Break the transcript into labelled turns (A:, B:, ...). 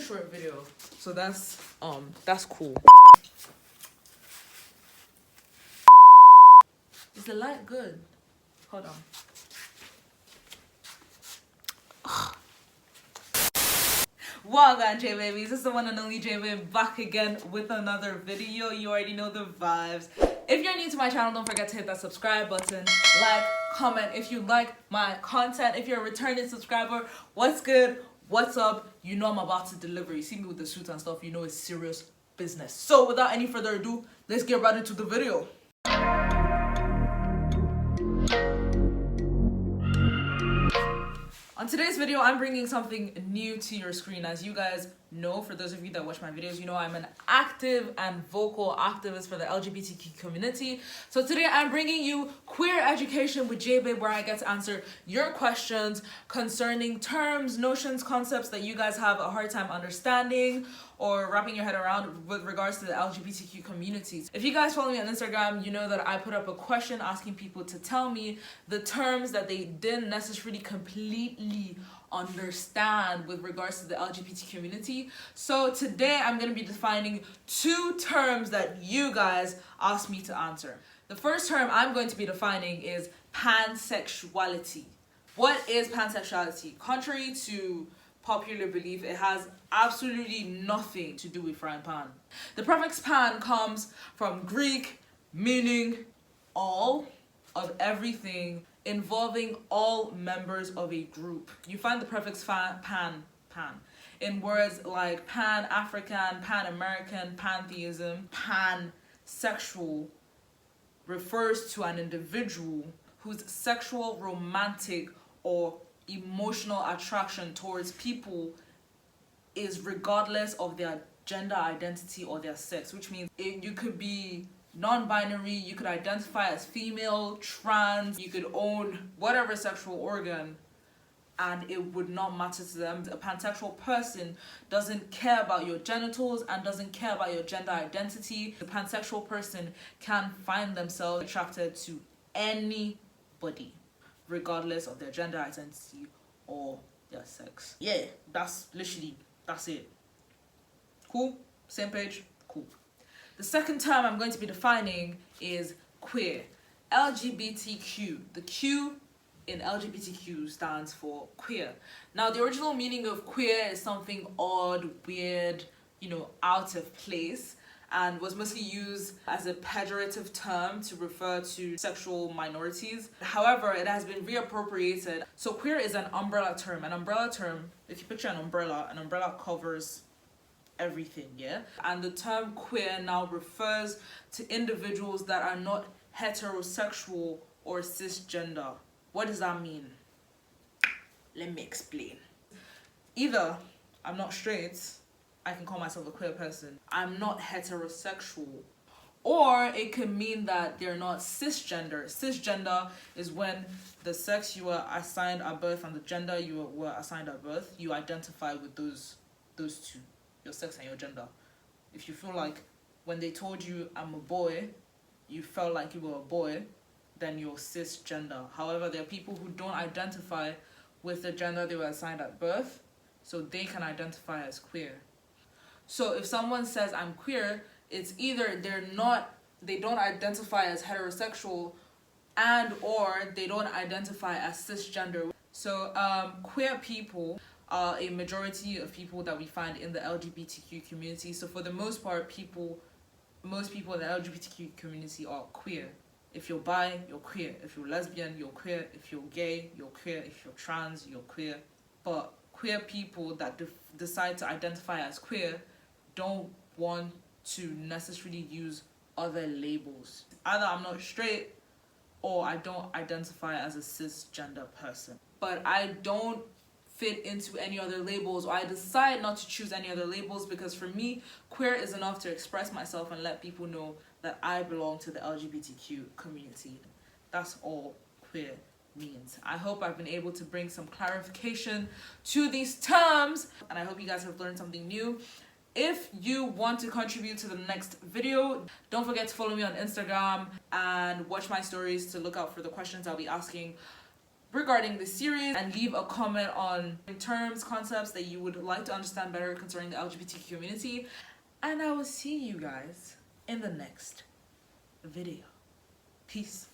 A: short video, so that's cool. Is the light good? Hold on. Welcome, Jbabies. This is the one and only Jbabe back again with another video. You already know the vibes. If you're new to my channel, don't forget to hit that subscribe button, like, comment if you like my content. If you're a returning subscriber, what's good? What's up? You know I'm about to deliver. You see me with the suit and stuff, you know it's serious business. So without any further ado, let's get right into the video. On today's video, I'm bringing something new to your screen. As you guys know, for those of you that watch my videos, you know I'm an active and vocal activist for the LGBTQ community. So today I'm bringing you Queer Education with Jbabe, where I get to answer your questions concerning terms, notions, concepts that you guys have a hard time understanding or wrapping your head around with regards to the LGBTQ community. If you guys follow me on Instagram, you know that I put up a question asking people to tell me the terms that they didn't necessarily completely understand with regards to the LGBT community. So today I'm going to be defining two terms that you guys asked me to answer. The first term I'm going to be defining is pansexuality. What is pansexuality? Contrary to popular belief, it has absolutely nothing to do with frying pan. The prefix pan comes from Greek, meaning all of everything involving all members of a group. You find the prefix pan in words like pan-African, pan-American, pantheism. Pansexual refers to an individual whose sexual, romantic, or emotional attraction towards people is regardless of their gender identity or their sex, which means you could be non-binary, you could identify as female, trans, you could own whatever sexual organ and it would not matter to them. A pansexual person doesn't care about your genitals and doesn't care about your gender identity. The pansexual person can find themselves attracted to anybody regardless of their gender identity or their sex. Yeah, that's it. Cool? Same page? Cool. The second term I'm going to be defining is queer. LGBTQ. The Q in LGBTQ stands for queer. Now, the original meaning of queer is something odd, weird, out of place, and was mostly used as a pejorative term to refer to sexual minorities. However, it has been reappropriated. So queer is an umbrella term. An umbrella term, if you picture an umbrella covers everything, yeah? And the term queer now refers to individuals that are not heterosexual or cisgender. What does that mean? Let me explain. Either I'm not straight, I can call myself a queer person, I'm not heterosexual, or it could mean that they're not cisgender. Cisgender is when the sex you were assigned at birth and the gender you were assigned at birth, you identify with those two, your sex and your gender. If you feel like when they told you I'm a boy, you felt like you were a boy, then you're cisgender. However, there are people who don't identify with the gender they were assigned at birth, so they can identify as queer. So if someone says I'm queer, it's either they don't identify as heterosexual and or they don't identify as cisgender. So queer people are a majority of people that we find in the LGBTQ community. So for the most part, most people in the LGBTQ community are queer. If you're bi, you're queer. If you're lesbian, you're queer. If you're gay, you're queer. If you're trans, you're queer. But queer people that decide to identify as queer don't want to necessarily use other labels. Either I'm not straight or I don't identify as a cisgender person. But I don't fit into any other labels, or I decide not to choose any other labels, because for me, queer is enough to express myself and let people know that I belong to the LGBTQ community. That's all queer means. I hope I've been able to bring some clarification to these terms, and I hope you guys have learned something new. If you want to contribute to the next video, don't forget to follow me on Instagram and watch my stories to look out for the questions I'll be asking regarding this series, and leave a comment on terms, concepts that you would like to understand better concerning the LGBTQ community. And I will see you guys in the next video. Peace.